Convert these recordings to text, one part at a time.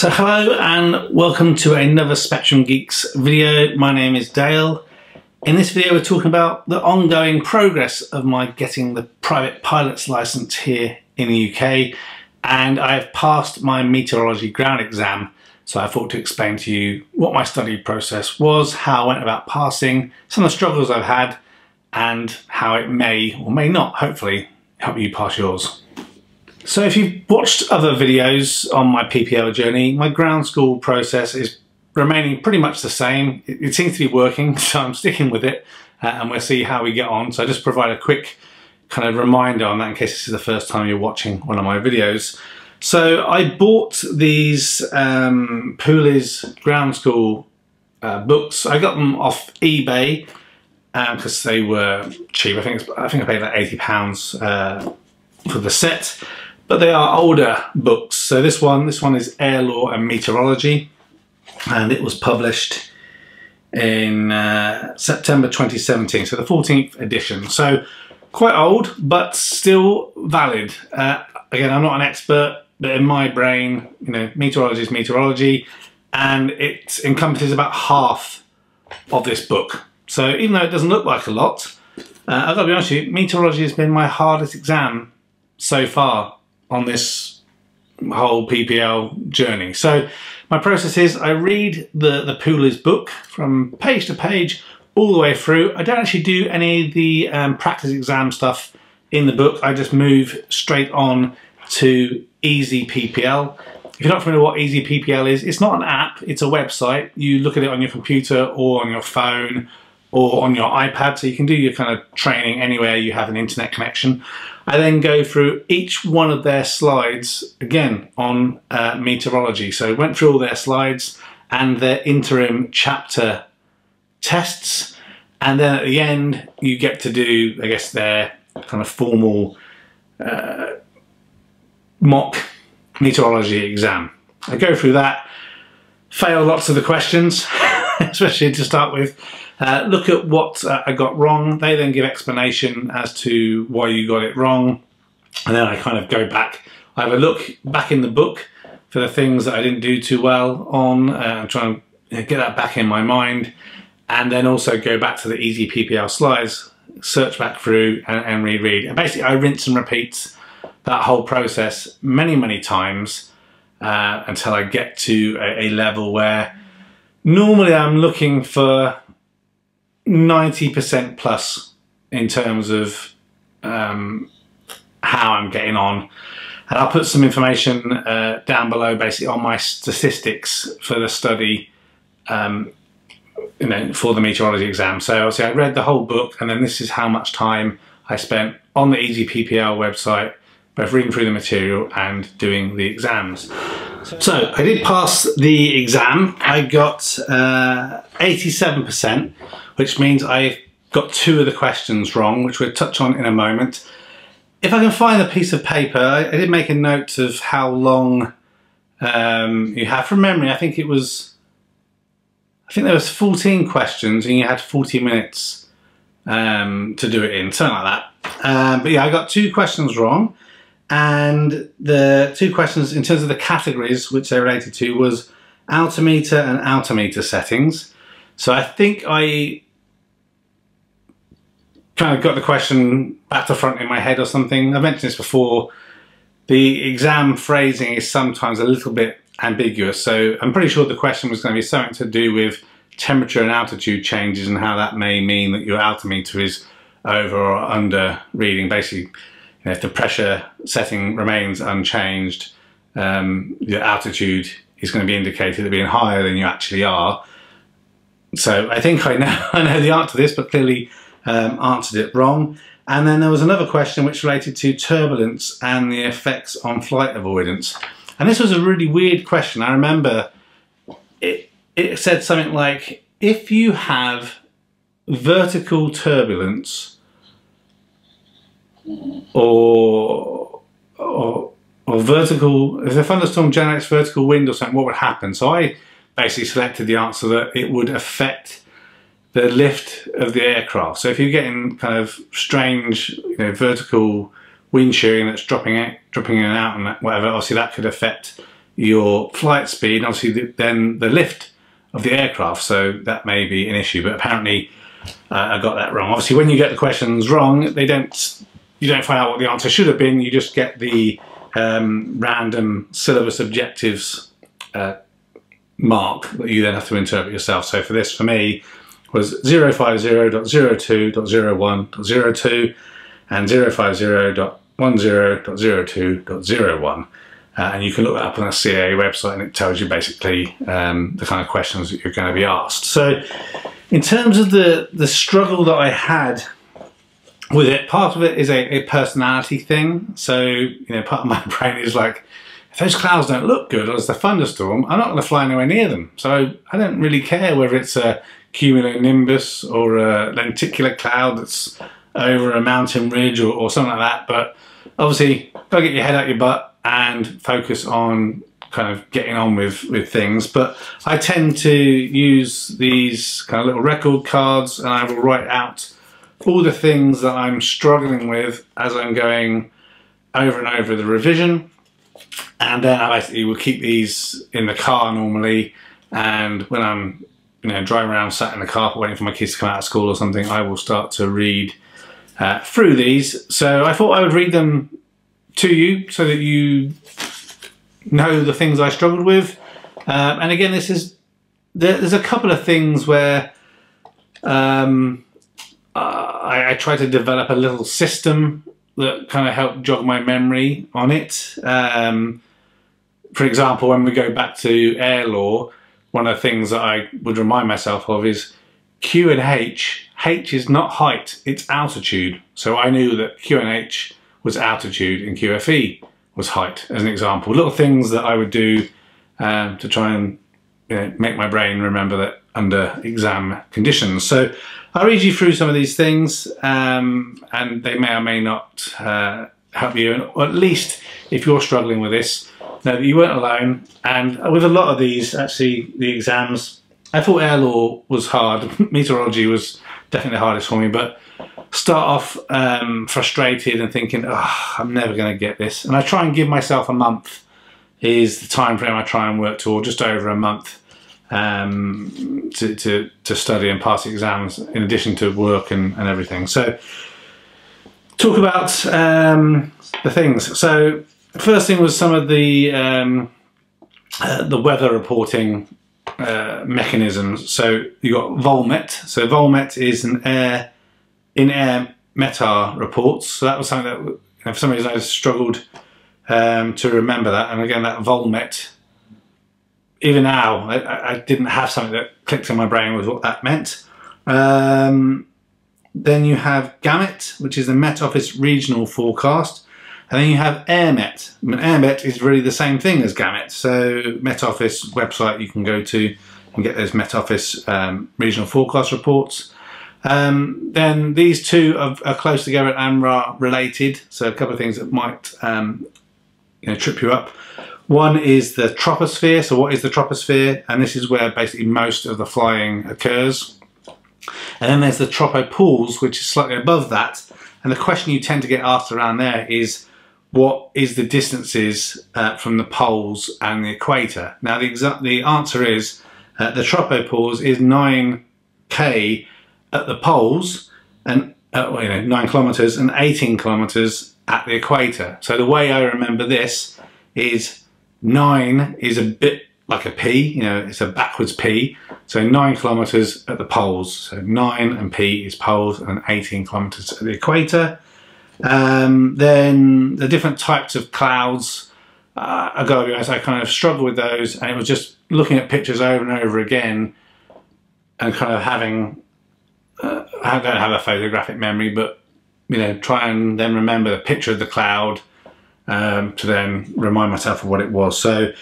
So hello and welcome to another Spectrum Geeks video. My name is Dale. In this video we're talking about the ongoing progress of my getting the private pilot's license here in the UK, and I have passed my meteorology ground exam. So I thought to explain to you what my study process was, how I went about passing, some of the struggles I've had, and how it may or may not hopefully help you pass yours. So if you've watched other videos on my PPL journey, my ground school process is remaining pretty much the same. It seems to be working, so I'm sticking with it, and we'll see how we get on. So I just provide a quick kind of reminder on that in case this is the first time you're watching one of my videos. So I bought these Pooley's ground school books. I got them off eBay because they were cheap. I think I paid like £80 for the set. But they are older books. So this one is Air Law and Meteorology, and it was published in September 2017, so the 14th edition. So quite old, but still valid. Again, I'm not an expert, but in my brain, you know, meteorology is meteorology, and it encompasses about half of this book. So even though it doesn't look like a lot, I've got to be honest with you, meteorology has been my hardest exam so far on this whole PPL journey. So my process is I read the Pooley's book from page to page all the way through. I don't actually do any of the practice exam stuff in the book. I just move straight on to Easy PPL. If you're not familiar with what Easy PPL is, it's not an app, it's a website. You look at it on your computer or on your phone or on your iPad, so you can do your kind of training anywhere you have an internet connection. I then go through each one of their slides, again, on meteorology. So I went through all their slides and their interim chapter tests. And then at the end, you get to do, I guess, their kind of formal mock meteorology exam. I go through that, fail lots of the questions, especially to start with. Look at what I got wrong. They then give explanation as to why you got it wrong, and then I kind of go back. I have a look back in the book for the things that I didn't do too well on, and try and get that back in my mind, and then also go back to the Easy PPL slides, search back through and reread. And basically I rinse and repeat that whole process many times until I get to a level where normally I'm looking for 90% plus in terms of how I'm getting on, and I'll put some information down below basically on my statistics for the study, you know, for the meteorology exam. So obviously I read the whole book, and then this is how much time I spent on the Easy PPL website, both reading through the material and doing the exams. So I did pass the exam. I got 87%, which means I got 2 of the questions wrong, which we'll touch on in a moment. If I can find a piece of paper, I did make a note of how long you have. From memory, I think there was 14 questions and you had 40 minutes to do it in, something like that. But yeah, I got 2 questions wrong. And the 2 questions in terms of the categories which they related to was altimeter and altimeter settings. So I think I kind of got the question back to front in my head or something. I've mentioned this before. The exam phrasing is sometimes a little bit ambiguous. So I'm pretty sure the question was going to be something to do with temperature and altitude changes and how that may mean that your altimeter is over or under reading. Basically, if the pressure setting remains unchanged, your altitude is going to be indicated as being higher than you actually are. So I think I know the answer to this, but clearly answered it wrong. And then there was another question which related to turbulence and the effects on flight avoidance. And this was a really weird question. I remember it said something like, if you have vertical turbulence or vertical, if a thunderstorm generates vertical wind or something, what would happen? So I basically selected the answer that it would affect the lift of the aircraft. So if you're getting kind of strange, you know, vertical wind shearing that's dropping in and out and whatever, obviously that could affect your flight speed, and obviously then the lift of the aircraft, so that may be an issue, but apparently I got that wrong. Obviously when you get the questions wrong, you don't find out what the answer should have been, you just get the random Syllabus Objectives mark that you then have to interpret yourself. So for this, for me, was 050.02.01.02 and 050.10.02.01. And you can look that up on the CAA website, and it tells you basically the kind of questions that you're going to be asked. So in terms of the struggle that I had with it, part of it is a personality thing. So, you know, part of my brain is like, if those clouds don't look good, or there's a thunderstorm, I'm not going to fly anywhere near them. So I don't really care whether it's a cumulonimbus or a lenticular cloud that's over a mountain ridge or something like that. But obviously, got to get your head out your butt and focus on kind of getting on with things. But I tend to use these kind of little record cards, and I will write out all the things that I'm struggling with as I'm going over and over the revision. And then I basically will keep these in the car normally, and when I'm, you know, driving around sat in the car waiting for my kids to come out of school or something, I will start to read through these. So I thought I would read them to you so that you know the things I struggled with. And again, there's a couple of things where I try to develop a little system that kind of helped jog my memory on it. For example, when we go back to air law, one of the things that I would remind myself of is Q and H. H is not height, it's altitude. So I knew that Q and H was altitude and QFE was height, as an example. Little things that I would do to try and, you know, make my brain remember that under exam conditions. So I'll read you through some of these things, and they may or may not help you, or at least if you're struggling with this, know that you weren't alone. And with a lot of these, actually, the exams, I thought air law was hard. Meteorology was definitely the hardest for me, but start off frustrated and thinking, oh, I'm never going to get this. And I try and give myself a month is the time frame I try and work toward, just over a month to study and pass the exams in addition to work and everything. So talk about the things. So first thing was some of the weather reporting mechanisms. So you got Volmet. So Volmet is an in-air METAR reports. So that was something that, you know, for some reason I struggled to remember that. And again, that Volmet, even now, I didn't have something that clicked in my brain with what that meant. Then you have GAMET, which is the Met Office Regional Forecast. And then you have AirMet. I mean, AirMet is really the same thing as GAMET. So Met Office website you can go to and get those Met Office regional forecast reports. Then these two are close together and are related. So a couple of things that might trip you up. One is the troposphere. So what is the troposphere? And this is where basically most of the flying occurs. And then there's the tropopauls, which is slightly above that. And the question you tend to get asked around there is, what is the distances from the poles and the equator? Now the answer is the tropopauls is 9k at the poles, and 9 kilometers and 18 kilometers at the equator. So the way I remember this is 9 is a bit like a P, it's a backwards P. So 9 kilometers at the poles. So 9 and P is poles and 18 kilometers at the equator. Then the different types of clouds, I gotta be honest, I kind of struggle with those, and it was just looking at pictures over and over again and kind of having, I don't have a photographic memory, but try and then remember the picture of the cloud to then remind myself of what it was. So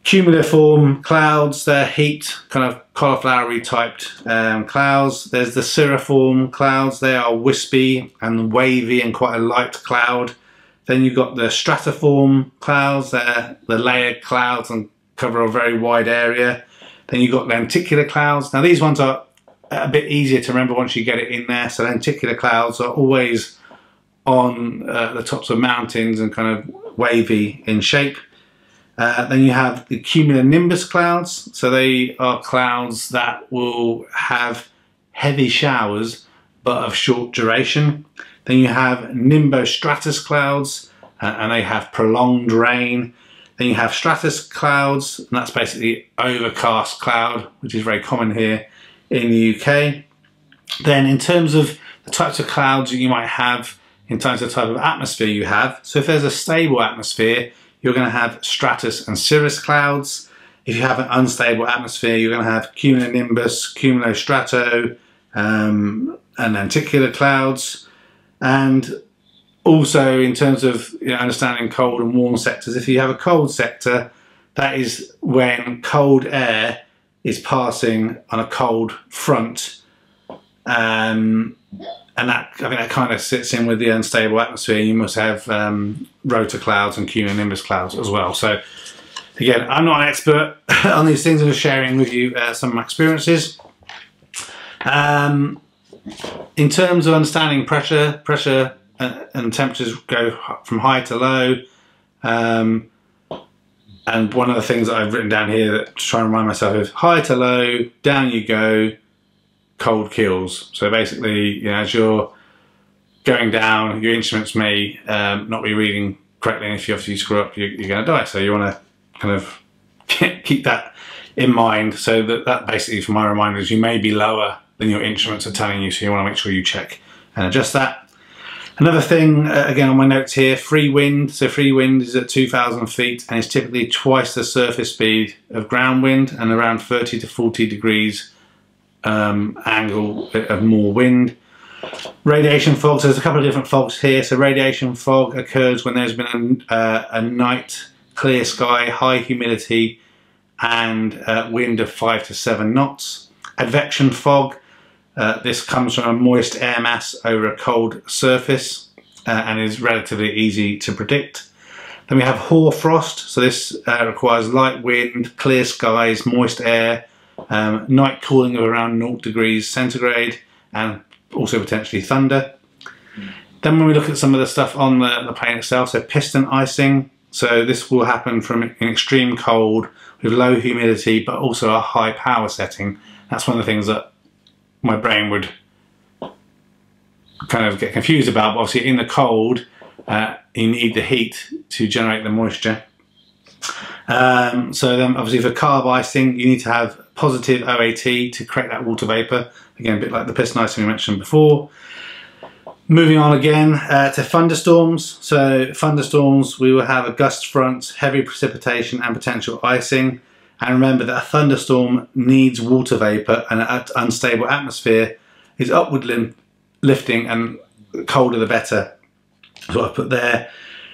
cumuliform clouds, they're heaped, kind of cauliflowery typed clouds. There's the cirriform clouds, they are wispy and wavy and quite a light cloud. Then you've got the stratiform clouds, they're the layered clouds and cover a very wide area. Then you've got lenticular clouds. Now these ones are a bit easier to remember once you get it in there. So lenticular clouds are always on the tops of mountains and kind of wavy in shape. Then you have the cumulonimbus clouds. So they are clouds that will have heavy showers but of short duration. Then you have nimbostratus clouds, and they have prolonged rain. Then you have stratus clouds, and that's basically overcast cloud, which is very common here in the UK. Then in terms of the types of clouds that you might have, in terms of the type of atmosphere you have, so if there's a stable atmosphere, you're going to have stratus and cirrus clouds. If you have an unstable atmosphere, you're going to have cumulonimbus, cumulostrato, and lenticular clouds. And also in terms of understanding cold and warm sectors, if you have a cold sector, that is when cold air is passing on a cold front. And that, I think that kind of sits in with the unstable atmosphere. You must have rotor clouds and cumulonimbus clouds as well. So again, I'm not an expert on these things. I'm just sharing with you some of my experiences. In terms of understanding pressure and temperatures go from high to low. And one of the things that I've written down here that to try and remind myself is high to low, down you go, cold kills. So basically, as you're going down, your instruments may not be reading correctly, and if you obviously screw up, you're going to die. So you want to kind of keep that in mind. So that basically, for my reminders, you may be lower than your instruments are telling you, so you want to make sure you check and adjust that. Another thing, again on my notes here, free wind. So free wind is at 2,000 feet and it's typically twice the surface speed of ground wind and around 30 to 40 degrees angle of more wind. Radiation fog, so there's a couple of different fogs here. So radiation fog occurs when there's been a night, clear sky, high humidity and wind of 5 to 7 knots. Advection fog, this comes from a moist air mass over a cold surface and is relatively easy to predict. Then we have hoarfrost, so this requires light wind, clear skies, moist air, night cooling of around 0 degrees centigrade and also potentially thunder. Then when we look at some of the stuff on the plane itself, so piston icing, so this will happen from an extreme cold with low humidity but also a high power setting. That's one of the things that my brain would kind of get confused about. But obviously in the cold, you need the heat to generate the moisture. So then obviously for carb icing, you need to have positive OAT to create that water vapour. Again, a bit like the piston icing we mentioned before. Moving on again to thunderstorms. So thunderstorms, we will have a gust front, heavy precipitation and potential icing. And remember that a thunderstorm needs water vapour, and an unstable atmosphere is upward lifting, and the colder the better. So I've put there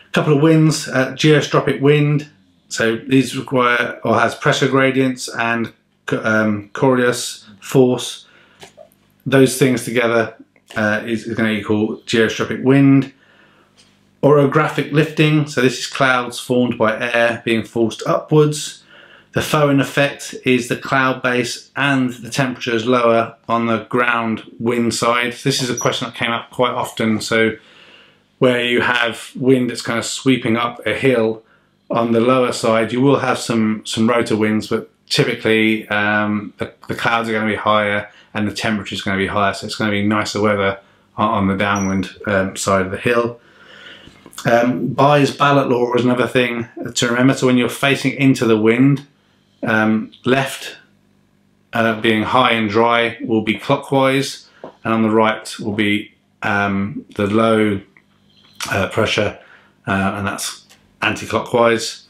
a couple of winds, geostropic wind. So these require or has pressure gradients and Coriolis force. Those things together is going to equal geostropic wind. Orographic lifting, so this is clouds formed by air being forced upwards. The Foehn effect is the cloud base and the temperature is lower on the ground wind side. This is a question that came up quite often. So where you have wind that's kind of sweeping up a hill on the lower side, you will have some rotor winds, but typically the clouds are going to be higher and the temperature is going to be higher. So it's going to be nicer weather on the downwind side of the hill. Bayes' ballot law is another thing to remember. So when you're facing into the wind, left being high and dry will be clockwise, and on the right will be the low pressure, and that's anti-clockwise.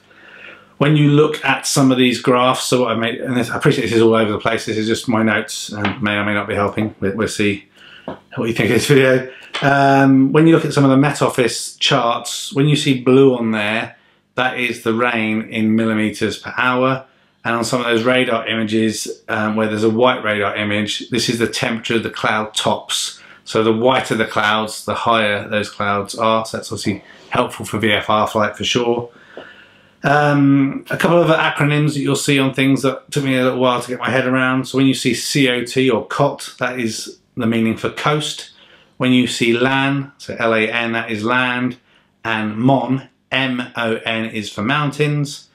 When you look at some of these graphs, so what I made, and I appreciate this is all over the place, this is just my notes and may or may not be helping. We'll see what you think of this video. When you look at some of the Met Office charts, when you see blue on there, that is the rain in millimeters per hour. And on some of those radar images, where there's a white radar image, this is the temperature of the cloud tops. So the whiter the clouds, the higher those clouds are. So that's obviously helpful for VFR flight for sure. A couple of other acronyms that you'll see on things that took me a little while to get my head around. So when you see COT or COT, that is the meaning for coast. When you see LAN, so LAN, that is land. And MON, MON, is for mountains.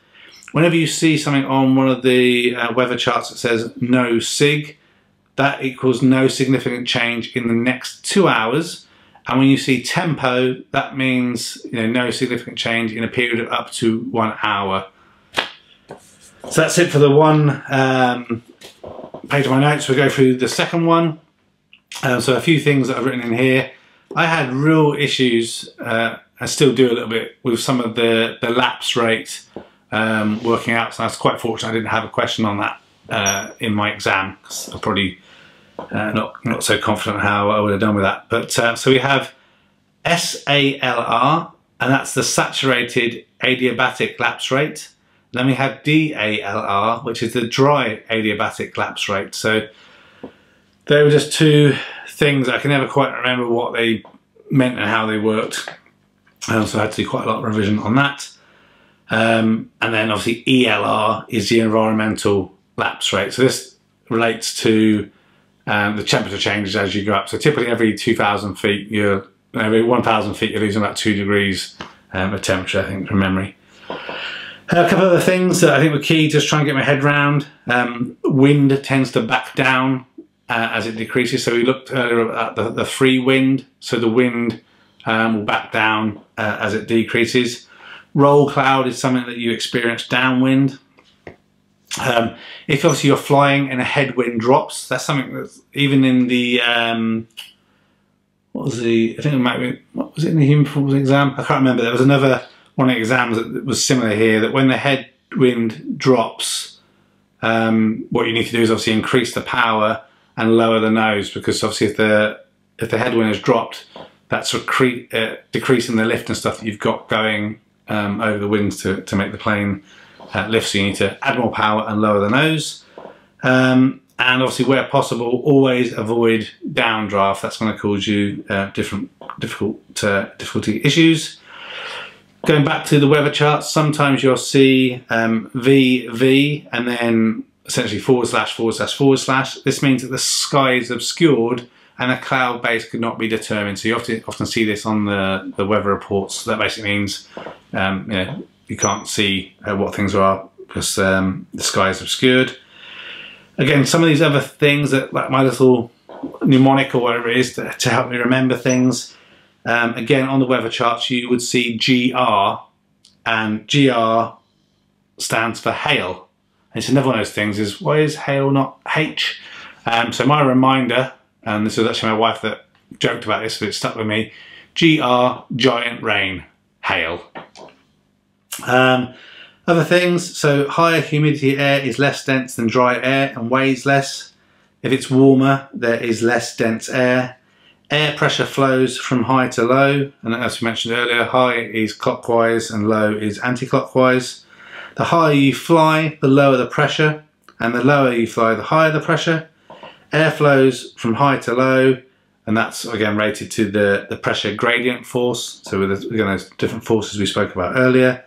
whenever you see something on one of the weather charts that says no sig, that equals no significant change in the next 2 hours. And when you see tempo, that means no significant change in a period of up to 1 hour. So that's it for the one page of my notes. We'll go through the second one. So a few things that I've written in here. I had real issues, I still do a little bit, with some of the lapse rate working out. So I was quite fortunate I didn't have a question on that in my exam, because I'm probably not so confident how I would have done with that. But so we have SALR, and that's the saturated adiabatic lapse rate. Then we have DALR, which is the dry adiabatic lapse rate. So they were just two things I can never quite remember what they meant and how they worked. So I had to do quite a lot of revision on that. And then obviously ELR is the environmental lapse rate. So this relates to the temperature changes as you go up. So typically every 2,000 feet, every 1,000 feet, you're losing about 2 degrees of temperature, I think, from memory. A couple of other things that I think were key, just trying to get my head around. Wind tends to back down as it decreases. So we looked earlier at the free wind. So the wind will back down as it decreases. Roll cloud is something that you experience downwind. If obviously you're flying and a headwind drops, that's something that's even in the what was it in the human performance exam? I can't remember. There was another one of the exams that was similar here, that when the headwind drops, what you need to do is obviously increase the power and lower the nose, because obviously if the headwind has dropped, that's decreasing the lift and stuff that you've got going over the wings to make the plane lift. So you need to add more power and lower the nose. And obviously, where possible, always avoid downdraft. That's going to cause you difficulty issues. Going back to the weather charts, sometimes you'll see VV and then essentially ////. This means that the sky is obscured and a cloud base could not be determined. So you often see this on the weather reports. That basically means you can't see what things are because the sky is obscured. Again, some of these other things that, like my little mnemonic or whatever it is to help me remember things. Again, on the weather charts, you would see GR, and GR stands for hail. And it's another one of those things is, why is hail not H? So my reminder, and this was actually my wife that joked about this, but it stuck with me, GR, giant rain, hail. Other things, so higher humidity air is less dense than dry air and weighs less. If it's warmer, there is less dense air. Air pressure flows from high to low, and as we mentioned earlier, high is clockwise and low is anti-clockwise. The higher you fly, the lower the pressure, and the lower you fly, the higher the pressure. Air flows from high to low, and that's again related to the pressure gradient force, so with those different forces we spoke about earlier.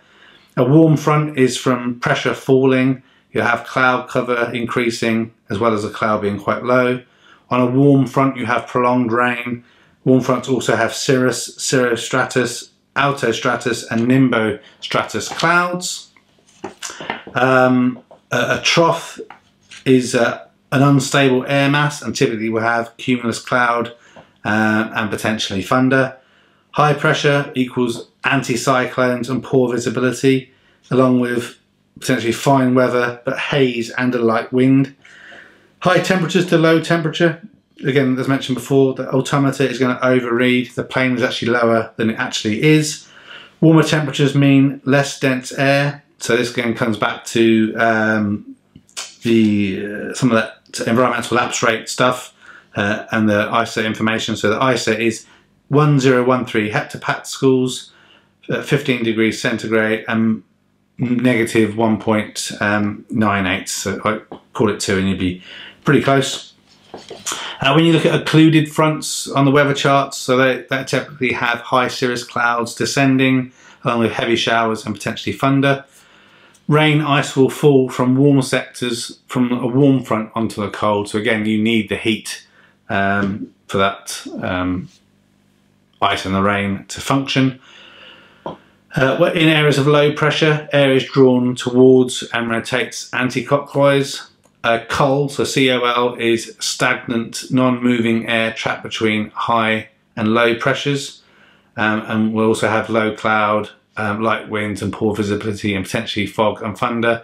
A warm front is from pressure falling. You have cloud cover increasing as well as the cloud being quite low. On a warm front you have prolonged rain. Warm fronts also have cirrus, cirrostratus, altostratus and nimbostratus clouds. A trough is an unstable air mass, and typically will have cumulus cloud and potentially thunder. High pressure equals anticyclones and poor visibility, along with potentially fine weather but haze and a light wind. High temperatures to low temperature, again as mentioned before, the altimeter is going to overread, the plane is actually lower than it actually is. Warmer temperatures mean less dense air, so this again comes back to some of that environmental lapse rate stuff and the ISO information. So the ISO is 1013 hectopascals, 15 degrees centigrade and negative 1.98, so I call it 2 and you'd be pretty close. When you look at occluded fronts on the weather charts, so they typically have high cirrus clouds descending along with heavy showers and potentially thunder. Rain, ice will fall from warm sectors from a warm front onto a cold, so again you need the heat for that ice and the rain to function. In areas of low pressure, air is drawn towards and rotates anti-clockwise. COL, so COL, is stagnant, non-moving air trapped between high and low pressures. And we'll also have low cloud, light winds and poor visibility, and potentially fog and thunder.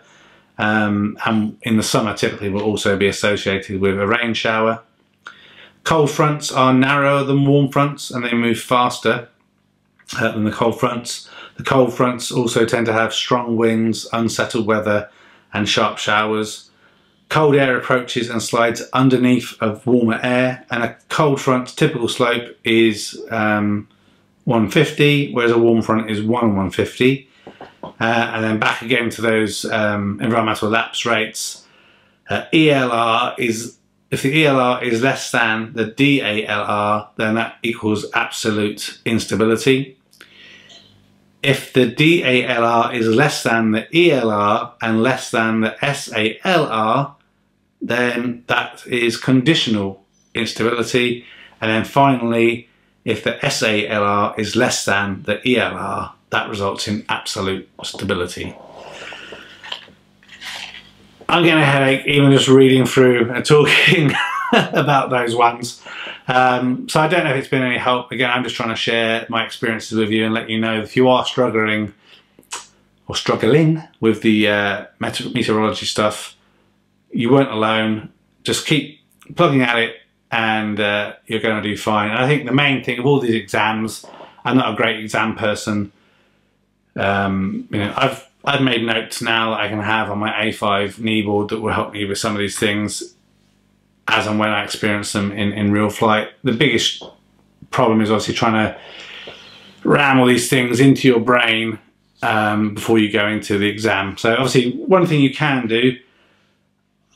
And in the summer typically will also be associated with a rain shower. Cold fronts are narrower than warm fronts and they move faster than the cold fronts. The cold fronts also tend to have strong winds, unsettled weather and sharp showers. Cold air approaches and slides underneath of warmer air, and a cold front's typical slope is 150, whereas a warm front is 150. And then back again to those environmental lapse rates. ELR is, if the ELR is less than the DALR, then that equals absolute instability. If the DALR is less than the ELR and less than the SALR, then that is conditional instability. And then finally, if the SALR is less than the ELR, that results in absolute stability. I'm getting a headache even just reading through and talking about those ones. So I don't know if it's been any help. Again, I'm just trying to share my experiences with you and let you know if you are struggling with the meteorology stuff, you weren't alone. Just keep plugging at it and you're going to do fine. And I think the main thing of all these exams, I'm not a great exam person. You know, I've made notes now that I can have on my A5 kneeboard that will help me with some of these things as and when I experience them in real flight. The biggest problem is obviously trying to ram all these things into your brain before you go into the exam. So obviously one thing you can do,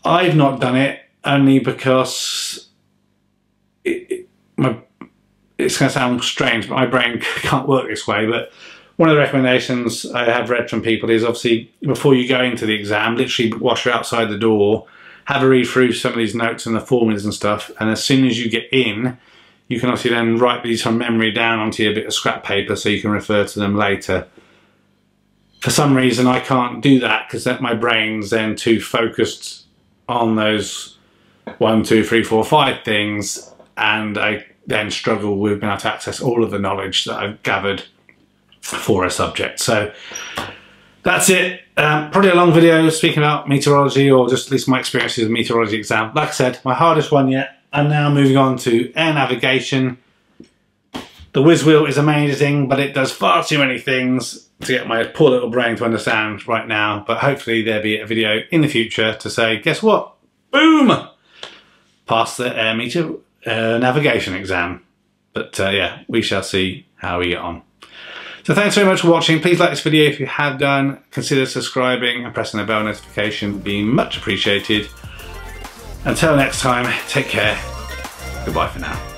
I've not done it only because it's going to sound strange, but my brain can't work this way. But one of the recommendations I have read from people is obviously before you go into the exam, literally whilst you're outside the door, have a read through some of these notes and the formulas and stuff, and as soon as you get in, you can obviously then write these from memory down onto a bit of scrap paper so you can refer to them later. For some reason I can't do that because my brain's then too focused on those 1, 2, 3, 4, 5 things, and I then struggle with being able to access all of the knowledge that I've gathered for a subject. So that's it. Probably a long video speaking about meteorology, or just at least my experiences with meteorology exam. Like I said, my hardest one yet. I'm now moving on to air navigation. The whiz wheel is amazing, but it does far too many things to get my poor little brain to understand right now. But hopefully there'll be a video in the future to say, guess what? Boom! Passed the air meteor navigation exam. But yeah, we shall see how we get on. So thanks very much for watching. Please like this video if you have done. Consider subscribing and pressing the bell notification would be much appreciated. Until next time, take care. Goodbye for now.